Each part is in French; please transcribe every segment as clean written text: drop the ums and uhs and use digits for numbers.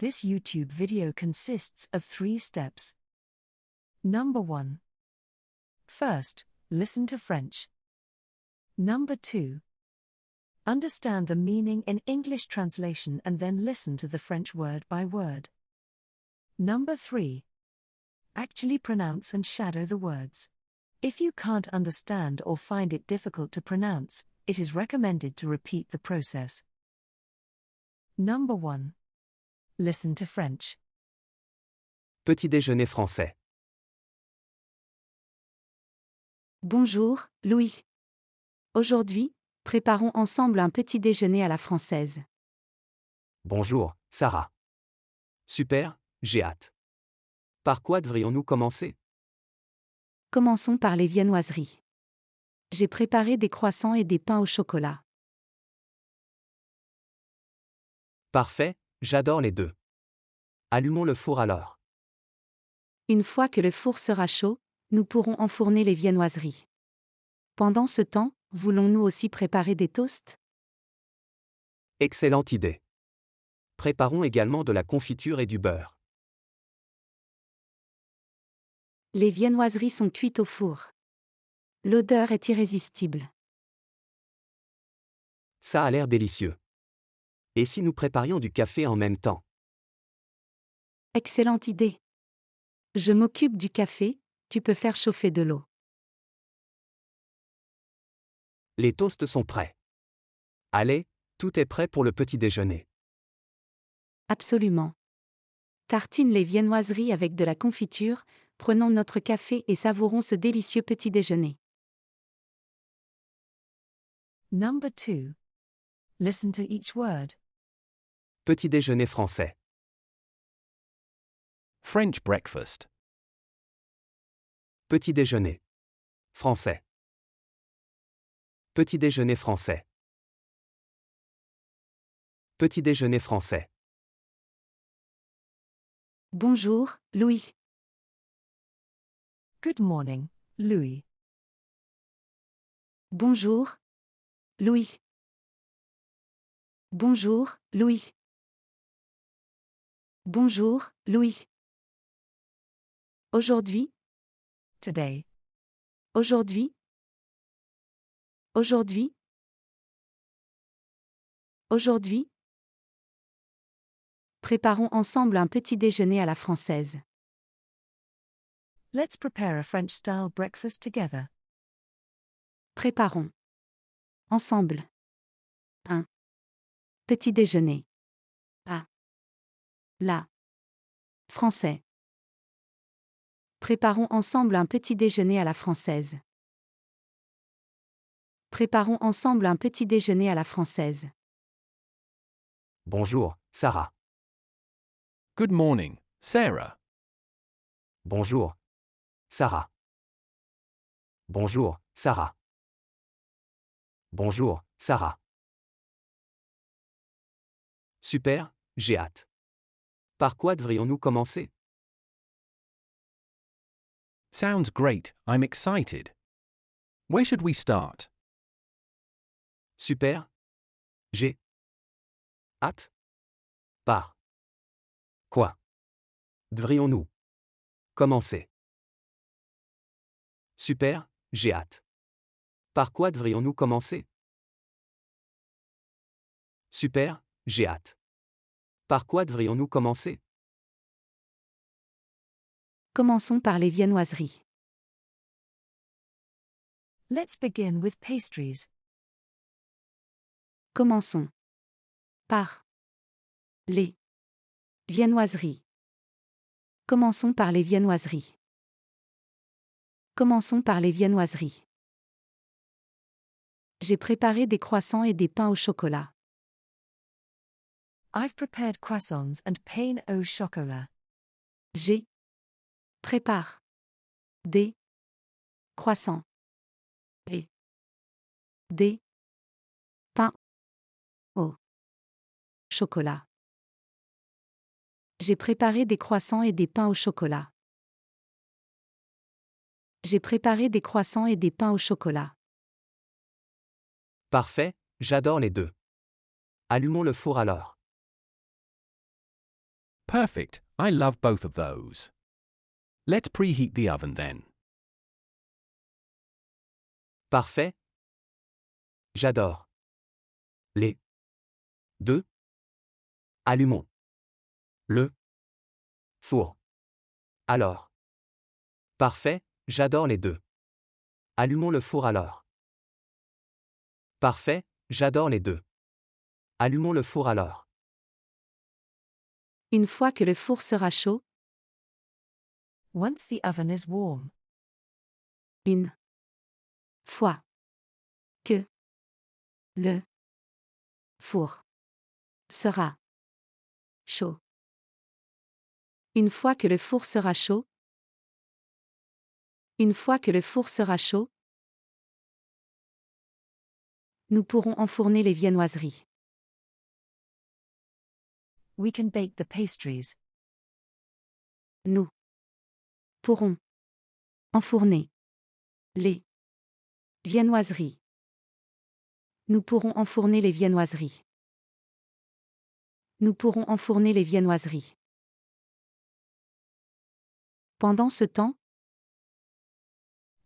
This YouTube video consists of 3 steps. Number 1. First, listen to French. Number 2. Understand the meaning in English translation and then listen to the French word by word. Number 3. Actually pronounce and shadow the words. If you can't understand or find it difficult to pronounce, it is recommended to repeat the process. Number 1. Listen to French. Petit-déjeuner français. Bonjour, Louis. Aujourd'hui, préparons ensemble un petit déjeuner à la française. Bonjour, Sarah. Super, j'ai hâte. Par quoi devrions-nous commencer? Commençons par les viennoiseries. J'ai préparé des croissants et des pains au chocolat. Parfait, j'adore les deux. Allumons le four alors. Une fois que le four sera chaud, nous pourrons enfourner les viennoiseries. Pendant ce temps, voulons-nous aussi préparer des toasts? Excellente idée. Préparons également de la confiture et du beurre. Les viennoiseries sont cuites au four. L'odeur est irrésistible. Ça a l'air délicieux. Et si nous préparions du café en même temps? Excellente idée. Je m'occupe du café, tu peux faire chauffer de l'eau. Les toasts sont prêts. Allez, tout est prêt pour le petit déjeuner. Absolument. Tartine les viennoiseries avec de la confiture, prenons notre café et savourons ce délicieux petit déjeuner. Number 2. Listen to each word. Petit déjeuner français. French breakfast. Petit déjeuner. Français. Petit déjeuner français. Petit déjeuner français. Bonjour, Louis. Good morning, Louis. Bonjour, Louis. Bonjour, Louis. Bonjour, Louis. Aujourd'hui, Today. aujourd'hui, aujourd'hui, aujourd'hui. Préparons ensemble un petit déjeuner à la française. Let's prepare a French-style breakfast together. Préparons. Ensemble. Un petit déjeuner. À la français. Préparons ensemble un petit déjeuner à la française. Préparons ensemble un petit déjeuner à la française. Bonjour, Sarah. Good morning, Sarah. Bonjour, Sarah. Bonjour, Sarah. Bonjour, Sarah. Super, j'ai hâte. Par quoi devrions-nous commencer? Sounds great, I'm excited. Where should we start? Super. J'ai hâte. Par quoi devrions-nous commencer? Super, j'ai hâte. Par quoi devrions-nous commencer? Super, j'ai hâte. Par quoi devrions-nous commencer? Commençons par les viennoiseries. Let's begin with pastries. Commençons par les viennoiseries. Commençons par les viennoiseries. Commençons par les viennoiseries. J'ai préparé des croissants et des pains au chocolat. I've prepared croissants and pain au chocolat. J'ai prépare des croissants et des pains au chocolat. J'ai préparé des croissants et des pains au chocolat. J'ai préparé des croissants et des pains au chocolat. Parfait, j'adore les deux. Allumons le four alors. Perfect, I love both of those. Let's preheat the oven then. Parfait. J'adore. Les 2. Allumons le four. Alors. Parfait, j'adore les 2. Allumons le four alors. Parfait, j'adore les 2. Allumons le four alors. Une fois que le four sera chaud, Once the oven is warm. une fois que le four sera chaud. Une fois que le four sera chaud, une fois que le four sera chaud, nous pourrons enfourner les viennoiseries. We can bake the pastries. Nous pourrons enfourner les viennoiseries. Nous pourrons enfourner les viennoiseries. Nous pourrons enfourner les viennoiseries. Pendant ce temps,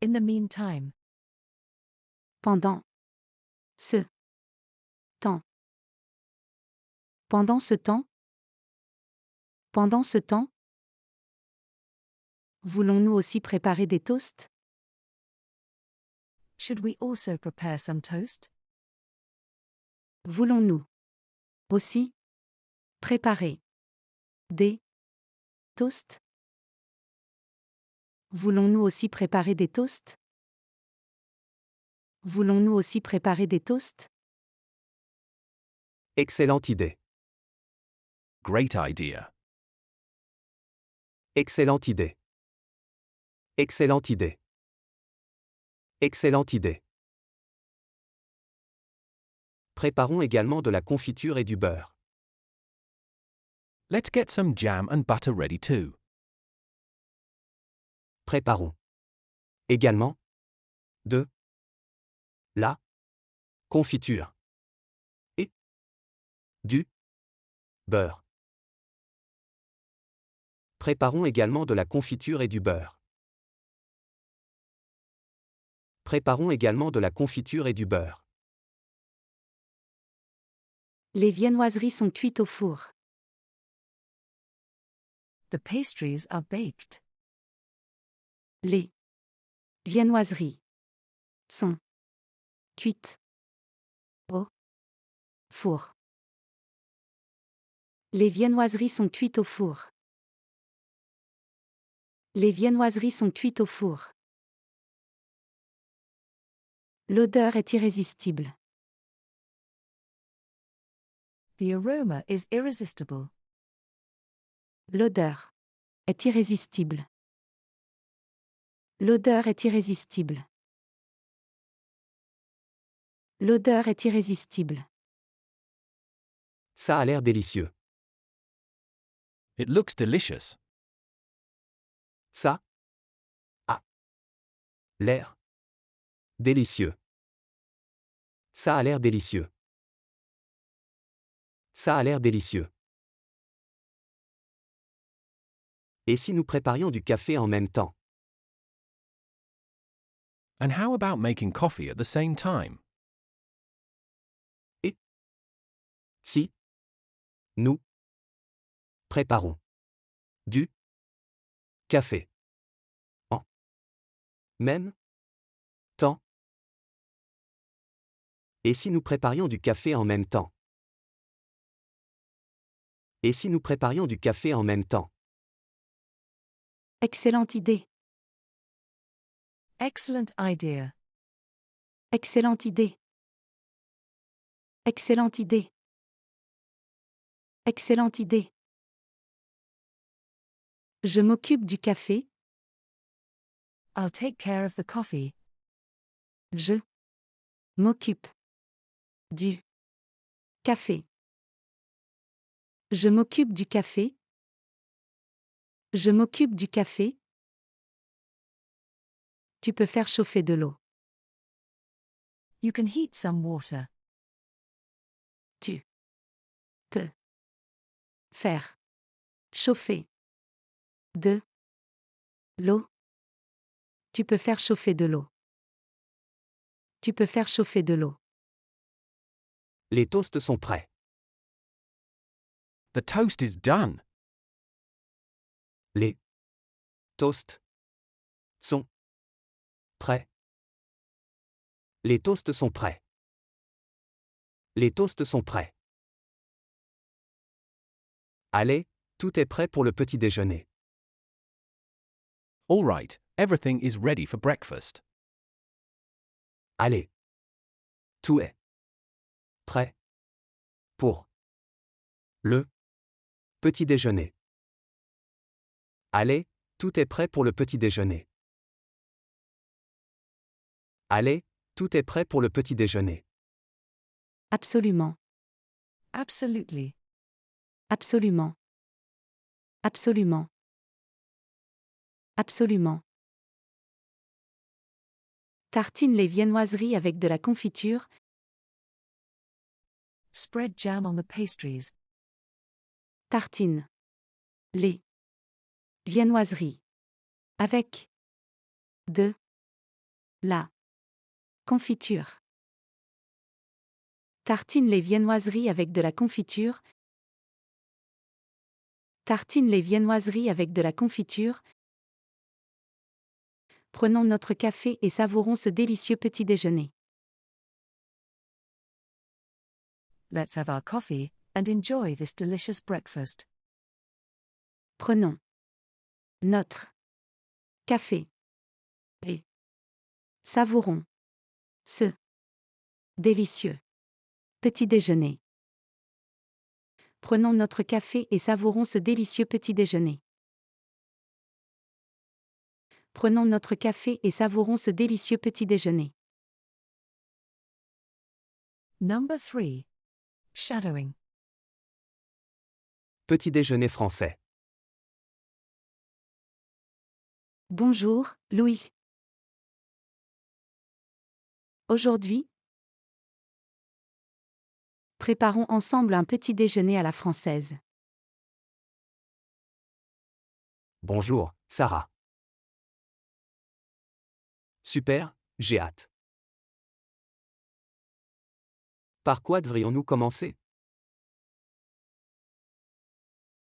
In the meantime. pendant ce temps, pendant ce temps, pendant ce temps, voulons-nous aussi préparer des toasts? Should we also prepare some toast? Voulons-nous aussi préparer des toasts? Voulons-nous aussi préparer des toasts? Voulons-nous aussi préparer des toasts? Excellente idée. Great idea. Excellente idée. Excellente idée. Excellente idée. Préparons également de la confiture et du beurre. Let's get some jam and butter ready too. Préparons également de la confiture et du beurre. Préparons également de la confiture et du beurre. Préparons également de la confiture et du beurre. Les viennoiseries sont cuites au four. The pastries are baked. Les viennoiseries sont cuites au four. Les viennoiseries sont cuites au four. Les viennoiseries sont cuites au four. L'odeur est irrésistible. The aroma is irresistible. L'odeur est irrésistible. L'odeur est irrésistible. L'odeur est irrésistible. Ça a l'air délicieux. It looks delicious. Ça a l'air délicieux. Ça a l'air délicieux. Ça a l'air délicieux. Et si nous préparions du café en même temps? And how about making coffee at the same time? Si nous préparons du café en même temps? Et si nous préparions du café en même temps? Et si nous préparions du café en même temps? Excellente idée. Excellent idea. Excellente idée. Excellente idée. Excellente idée. Je m'occupe du café. I'll take care of the coffee. Je m'occupe du café. Je m'occupe du café. Je m'occupe du café. Tu peux faire chauffer de l'eau. You can heat some water. Tu peux faire Chauffer. 2. L'eau. Tu peux faire chauffer de l'eau. Tu peux faire chauffer de l'eau. Les toasts sont prêts. The toast is done. Les toasts sont prêts. Les toasts sont prêts. Les toasts sont prêts. Allez, tout est prêt pour le petit déjeuner. All right, everything is ready for breakfast. Allez. Tout est prêt pour le petit déjeuner. Allez, tout est prêt pour le petit déjeuner. Allez, tout est prêt pour le petit déjeuner. Absolument. Absolutely. Absolument. Absolument. Absolument. Tartine les viennoiseries avec de la confiture. Spread jam on the pastries. Tartine. Les viennoiseries. Avec de la confiture. Tartine les viennoiseries avec de la confiture. Tartine les viennoiseries avec de la confiture. Prenons notre café et savourons ce délicieux petit déjeuner. Let's have our coffee and enjoy this delicious breakfast. Prenons notre café et savourons ce délicieux petit déjeuner. Prenons notre café et savourons ce délicieux petit déjeuner. Prenons notre café et savourons ce délicieux petit déjeuner. Number 3. Shadowing. Petit déjeuner français. Bonjour, Louis. Aujourd'hui, préparons ensemble un petit déjeuner à la française. Bonjour, Sarah. Super, j'ai hâte. Par quoi devrions-nous commencer?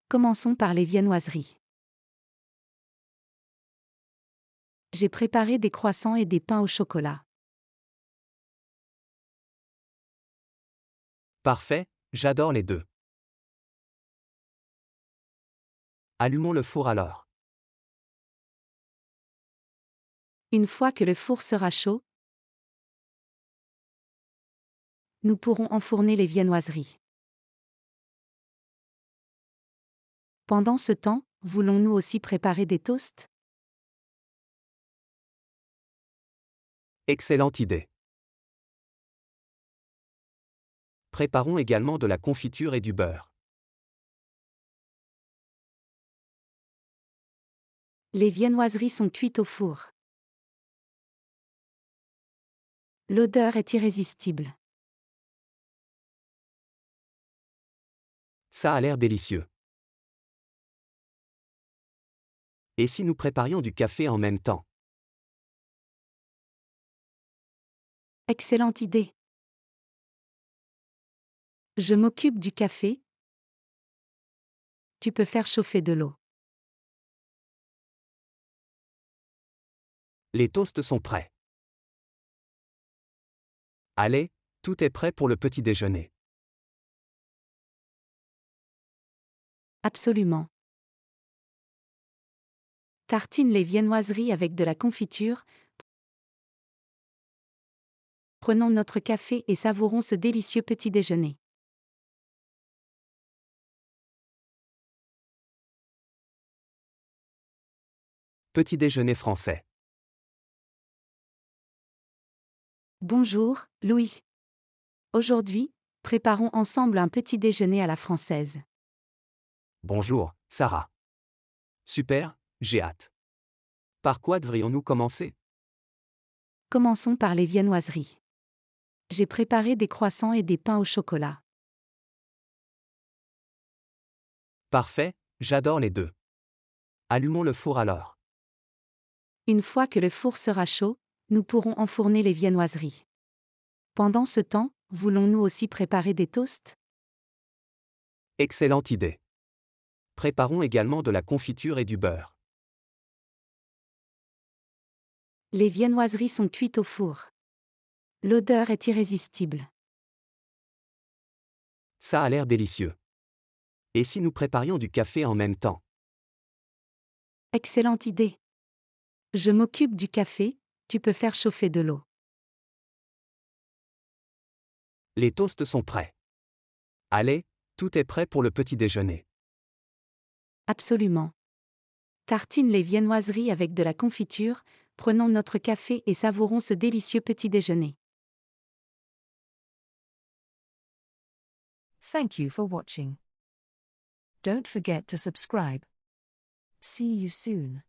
Commençons par les viennoiseries. J'ai préparé des croissants et des pains au chocolat. Parfait, j'adore les deux. Allumons le four alors. Une fois que le four sera chaud, nous pourrons enfourner les viennoiseries. Pendant ce temps, voulons-nous aussi préparer des toasts? Excellente idée. Préparons également de la confiture et du beurre. Les viennoiseries sont cuites au four. L'odeur est irrésistible. Ça a l'air délicieux. Et si nous préparions du café en même temps? Excellente idée. Je m'occupe du café. Tu peux faire chauffer de l'eau. Les toasts sont prêts. Allez, tout est prêt pour le petit déjeuner. Absolument. Tartine les viennoiseries avec de la confiture. Prenons notre café et savourons ce délicieux petit déjeuner. Petit déjeuner français. Bonjour, Louis. Aujourd'hui, préparons ensemble un petit déjeuner à la française. Bonjour, Sarah. Super, j'ai hâte. Par quoi devrions-nous commencer? Commençons par les viennoiseries. J'ai préparé des croissants et des pains au chocolat. Parfait, J'adore les deux. Allumons le four alors. Une fois que le four sera chaud, nous pourrons enfourner les viennoiseries. Pendant ce temps, voulons-nous aussi préparer des toasts? Excellente idée. Préparons également de la confiture et du beurre. Les viennoiseries sont cuites au four. L'odeur est irrésistible. Ça a l'air délicieux. Et si nous préparions du café en même temps? Excellente idée. Je m'occupe du café, tu peux faire chauffer de l'eau. Les toasts sont prêts. Allez, tout est prêt pour le petit déjeuner. Absolument. Tartine les viennoiseries avec de la confiture, prenons notre café et savourons ce délicieux petit déjeuner. Thank you for watching. Don't forget to subscribe. See you soon.